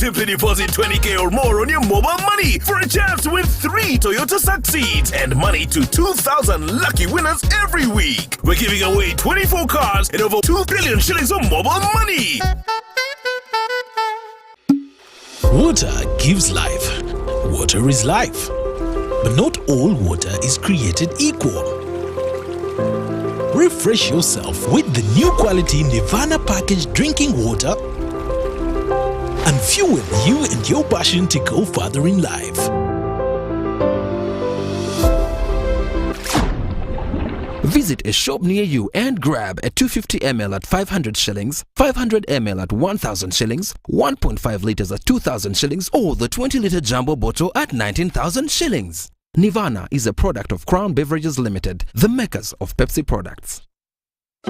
Simply deposit 20K or more on your mobile money for a chance to win 3 Toyota Succeeds and money to 2,000 lucky winners every week. We're giving away 24 cars and over 2 billion shillings of mobile money. Water gives life. Water is life. But not all water is created equal. Refresh yourself with the new quality Nirvana packaged drinking water and fuel you and your passion to go further in life. Visit a shop near you and grab a 250 ml at 500 shillings, 500 ml at 1,000 shillings, 1.5 liters at 2,000 shillings, or the 20-liter jumbo bottle at 19,000 shillings. Nirvana is a product of Crown Beverages Limited, the makers of Pepsi products.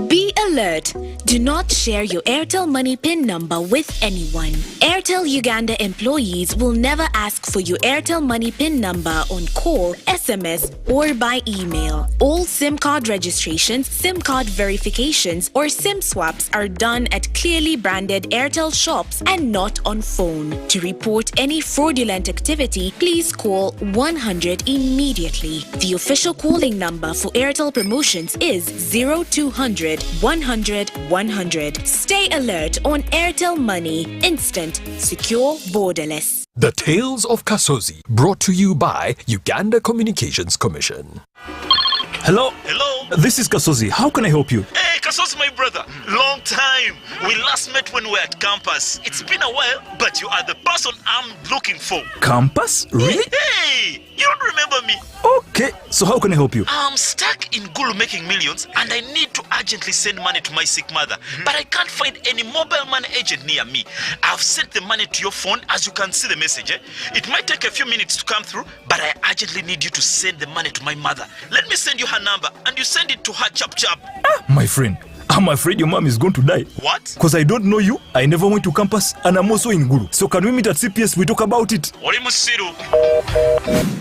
Be alert! Do not share your Airtel Money PIN number with anyone. Airtel Uganda employees will never ask for your Airtel Money PIN number on call, SMS, or by email. All SIM card registrations, SIM card verifications, or SIM swaps are done at clearly branded Airtel shops and not on phone. To report any fraudulent activity, please call 100 immediately. The official calling number for Airtel promotions is 0200 100 100. Stay alert on Airtel Money. Instant, secure, borderless. The Tales of Kasozi, brought to you by Uganda Communications Commission. Hello? Hello? This is Kasozi. How can I help you? Hey, Kasozi, my brother. Long time. We last met when we were at campus. It's been a while, but you are the person I'm looking for. Campus? Really? Hey! You don't remember me? Okay, so how can I help you? I'm stuck in Gulu making millions and I need to urgently send money to my sick mother. But I can't find any mobile money agent near me. I've sent the money to your phone as you can see the message. It might take a few minutes to come through, but I urgently need you to send the money to my mother. Let me send you her number and you send it to her chap. My friend, I'm afraid your mom is going to die. What? Because I don't know you, I never went to campus, and I'm also in Gulu. So can we meet at CPS, we talk about it?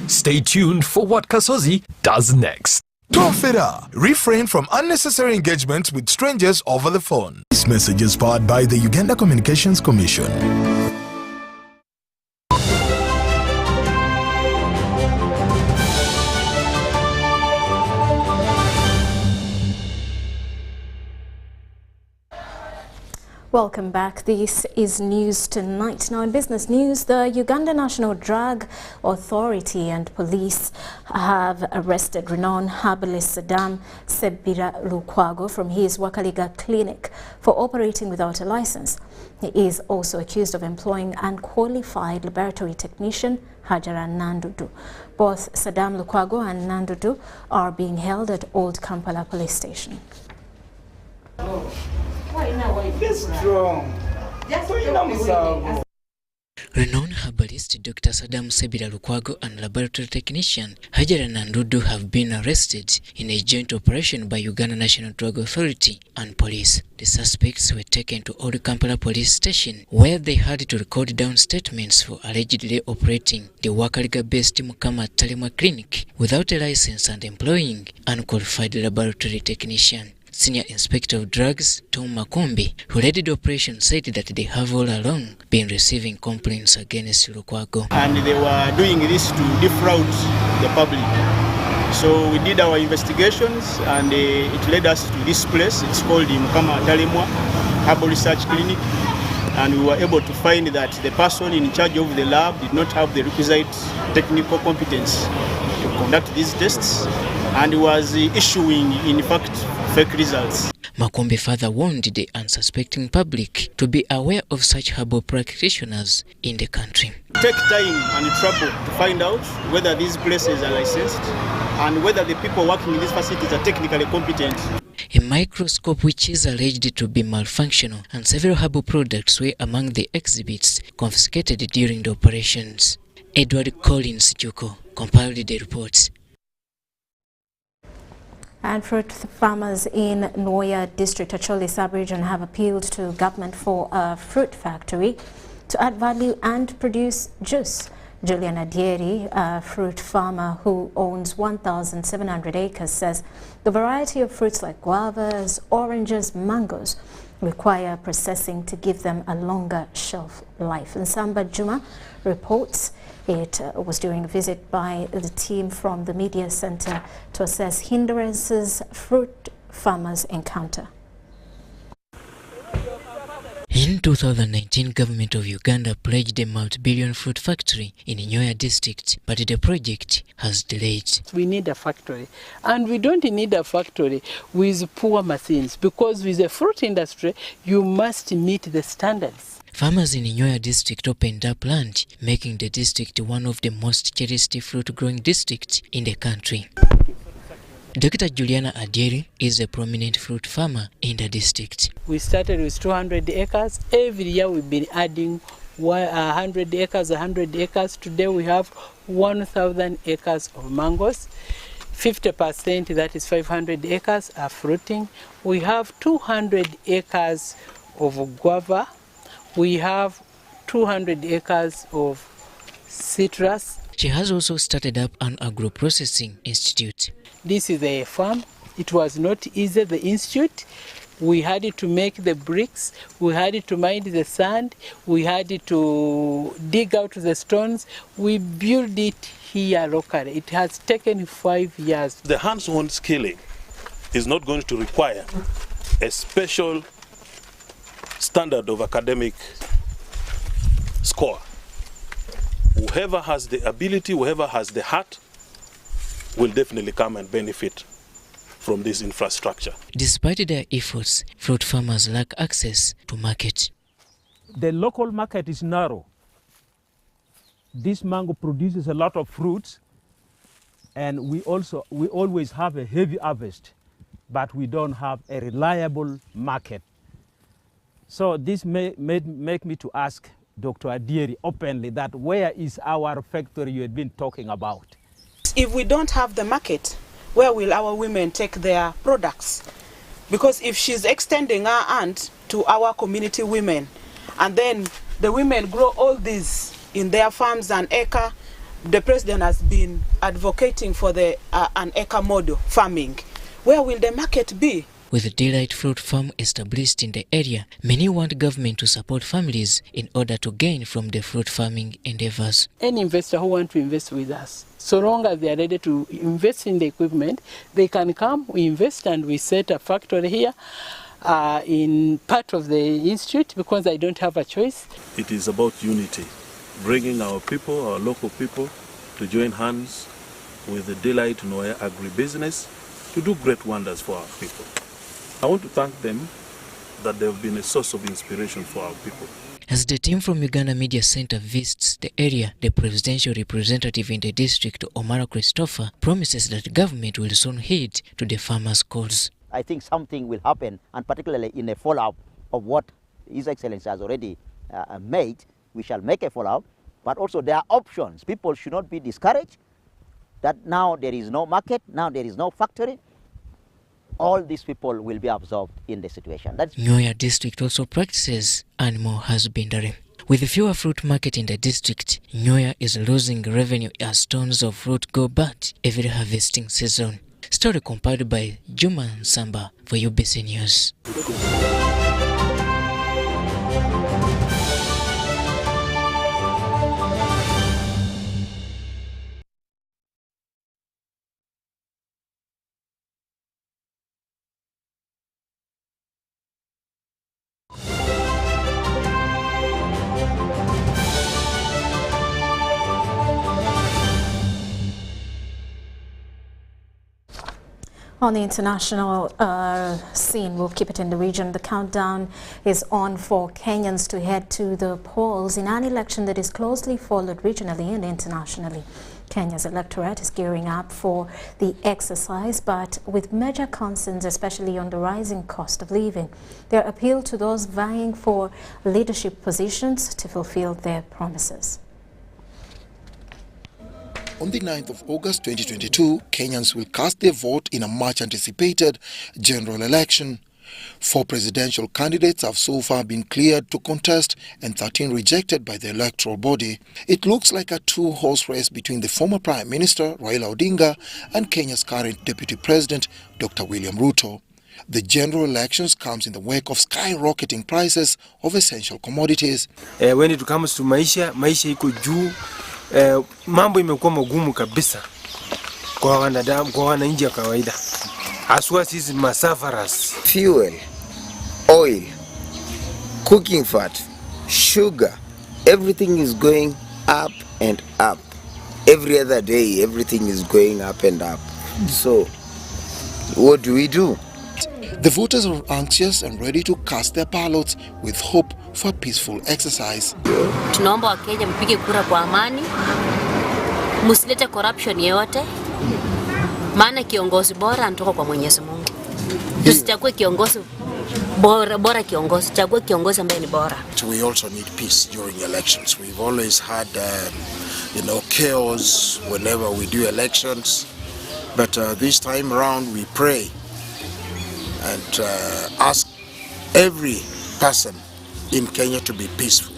Stay tuned for what Kasozi does next. Tofera, refrain from unnecessary engagement with strangers over the phone. This message is powered by the Uganda Communications Commission. Welcome back. This is News Tonight. Now in business news, the Uganda National Drug Authority and police have arrested renowned herbalist Saddam Sebira Lukwago from his Wakaliga clinic for operating without a license. He is also accused of employing unqualified laboratory technician Hajara Nandudu. Both Saddam Lukwago and Nandudu are being held at Old Kampala Police Station. Renowned herbalist Dr. Saddam Sebira Lukwago and laboratory technician Hajara Nandudu have been arrested in a joint operation by Uganda National Drug Authority and police. The suspects were taken to Old Kampala Police Station, where they had to record down statements for allegedly operating the Wakaliga-based Mukama Talemwa clinic without a license and employing unqualified laboratory technician. Senior Inspector of Drugs, Tom Makombe, who led the operation, said that they have all along been receiving complaints against Lukwago. And they were doing this to defraud the public. So we did our investigations and it led us to this place. It's called the Mukama Talemwa Herbal Research Clinic. And we were able to find that the person in charge of the lab did not have the requisite technical competence to conduct these tests and was issuing, in fact, fake results. Makombe further warned the unsuspecting public to be aware of such herbal practitioners in the country. Take time and trouble to find out whether these places are licensed and whether the people working in these facilities are technically competent. A microscope which is alleged to be malfunctional and several herbal products were among the exhibits confiscated during the operations. Edward Collins Juko compiled the reports. And fruit farmers in Noya District, Acholi sub-region, have appealed to government for a fruit factory to add value and produce juice. Julian Adieri, a fruit farmer who owns 1,700 acres, says the variety of fruits like guavas, oranges, mangoes require processing to give them a longer shelf life. And Samba Juma reports it was during a visit by the team from the media center to assess hindrances fruit farmers encounter. In 2019, government of Uganda pledged a multi-billion fruit factory in Nyoya district, but the project has delayed. We need a factory, and we don't need a factory with poor machines, because with the fruit industry, you must meet the standards. Farmers in Nyoya district opened up land, making the district one of the most cherished fruit-growing districts in the country. Dr. Juliana Adieri is a prominent fruit farmer in the district. We started with 200 acres. Every year we've been adding 100 acres, 100 acres. Today we have 1,000 acres of mangoes. 50%, that is 500 acres, are fruiting. We have 200 acres of guava. We have 200 acres of citrus. She has also started up an agro-processing institute. This is a farm. It was not easy, the institute. We had to make the bricks, we had to mine the sand, we had to dig out the stones. We built it here locally. It has taken 5 years. The hands-on skilling is not going to require a special standard of academic score. Whoever has the ability, whoever has the heart, will definitely come and benefit from this infrastructure. Despite their efforts, fruit farmers lack access to market. The local market is narrow. This mango produces a lot of fruits, and we always have a heavy harvest, but we don't have a reliable market. So this make me to ask Dr. Adieri openly that where is our factory you had been talking about? If we don't have the market, where will our women take their products? Because if she's extending her hand to our community women, and then the women grow all these in their farms and acre, the president has been advocating for the an acre model farming. Where will the market be? With a Delight Fruit Farm established in the area, many want government to support families in order to gain from the fruit farming endeavors. Any investor who wants to invest with us, so long as they are ready to invest in the equipment, they can come, we invest, and we set a factory here in part of the institute, because I don't have a choice. It is about unity, bringing our people, our local people, to join hands with the Delight Nyoya agribusiness to do great wonders for our people. I want to thank them that they have been a source of inspiration for our people. As the team from Uganda Media Center visits the area, the presidential representative in the district, Omara Christopher, promises that the government will soon heed to the farmers' calls. I think something will happen, and particularly in a follow-up of what His Excellency has already made, we shall make a follow-up. But also there are options. People should not be discouraged that now there is no market, now there is no factory. All these people will be absorbed in the situation. Nyoya district also practices animal husbandry. With fewer fruit market in the district, Nyoya is losing revenue as tons of fruit go bad every harvesting season. Story compiled by Juma Nsamba for UBC News. On the international scene, we'll keep it in the region. The countdown is on for Kenyans to head to the polls in an election that is closely followed regionally and internationally. Kenya's electorate is gearing up for the exercise, but with major concerns, especially on the rising cost of living. Their appeal to those vying for leadership positions to fulfill their promises. On the 9th of August 2022, Kenyans will cast their vote in a much-anticipated general election. 4 presidential candidates have so far been cleared to contest and 13 rejected by the electoral body. It looks like a two-horse race between the former Prime Minister, Raila Odinga, and Kenya's current Deputy President, Dr. William Ruto. The general elections comes in the wake of skyrocketing prices of essential commodities. When it comes to maisha iko juu. Mambo imekuwa magumu kabisa kwa wanadamu, kwa wananchi ya kawaida. Aswa sisi masafaras. Fuel, oil, cooking fat, sugar, everything is going up and up. Every other day, everything is going up and up. So, what do we do? The voters are anxious and ready to cast their ballots with hope for a peaceful exercise. Tunaomba Wakenya mpige kura kwa amani, musilete corruption yoyote, maana kiongozi bora anatoka kwa Mwenyezi Mungu. Tusichague kiongozi bora kiongozi, chague kiongozi ambaye ni bora. We also need peace during elections. We've always had chaos whenever we do elections, but this time around we pray and ask every person in Kenya to be peaceful.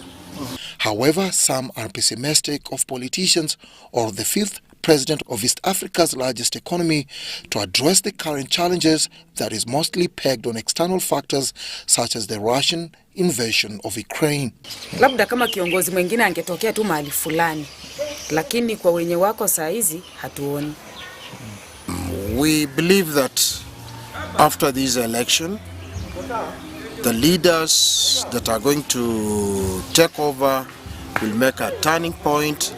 However, some are pessimistic of politicians or the 5th president of East Africa's largest economy to address the current challenges that is mostly pegged on external factors such as the Russian invasion of Ukraine. Labda kama kiongozi mwingine angetokea tu mahali fulani, lakini kwa wenye wako saa hizi hatuoni. We believe that after this election, the leaders that are going to take over will make a turning point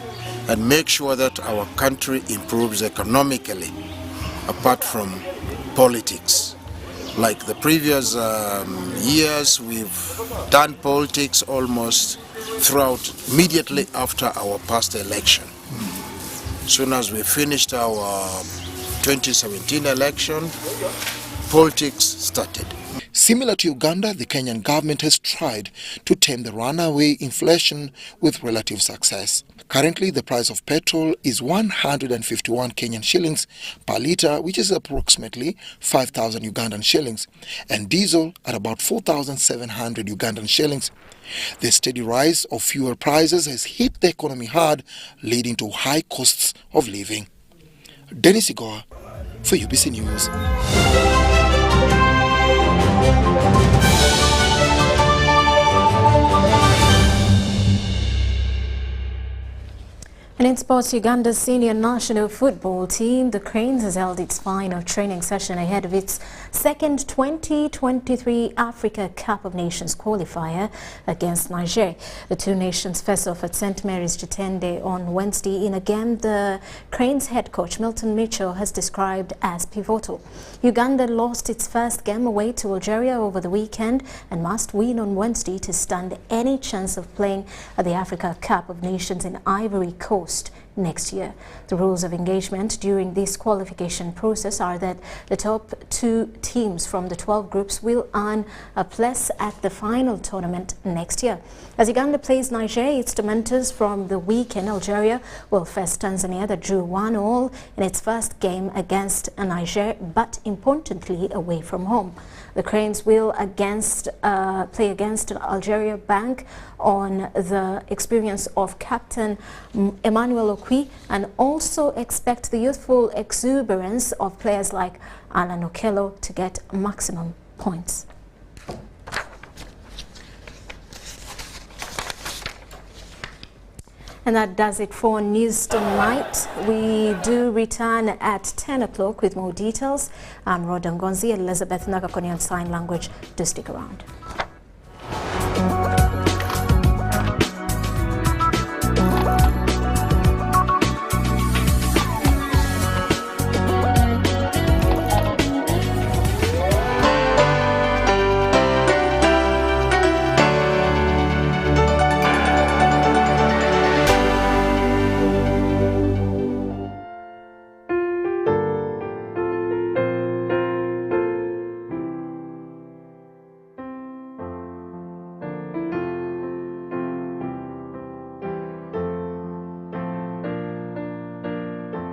and make sure that our country improves economically, apart from politics. Like the previous years, we've done politics almost throughout immediately after our past election. As soon as we finished our 2017 election, politics started. Similar to Uganda, the Kenyan government has tried to tame the runaway inflation with relative success. Currently, the price of petrol is 151 Kenyan shillings per litre, which is approximately 5,000 Ugandan shillings, and diesel at about 4,700 Ugandan shillings. The steady rise of fuel prices has hit the economy hard, leading to high costs of living. Dennis Igoa for UBC News. And in sports, Uganda's senior national football team, the Cranes, has held its final training session ahead of its second 2023 Africa Cup of Nations qualifier against Niger. The two nations face off at St. Mary's Jitende on Wednesday in a game the Cranes head coach Milton Mitchell has described as pivotal. Uganda lost its first game away to Algeria over the weekend and must win on Wednesday to stand any chance of playing at the Africa Cup of Nations in Ivory Coast next year. The rules of engagement during this qualification process are that the top 2 teams from the 12 groups will earn a place at the final tournament next year. As Uganda plays Niger, its tormentors from the weekend, Algeria will face Tanzania that drew 1-1 in its first game against Niger, but importantly away from home. The Cranes will play against Algeria Bank on the experience of Captain Emmanuel Okwi and also expect the youthful exuberance of players like Alan Okello to get maximum points. And that does it for News Tonight. We do return at 10 o'clock with more details. I'm Rhodah Ngonzi, Elizabeth Nakakoni on Sign Language. Do stick around.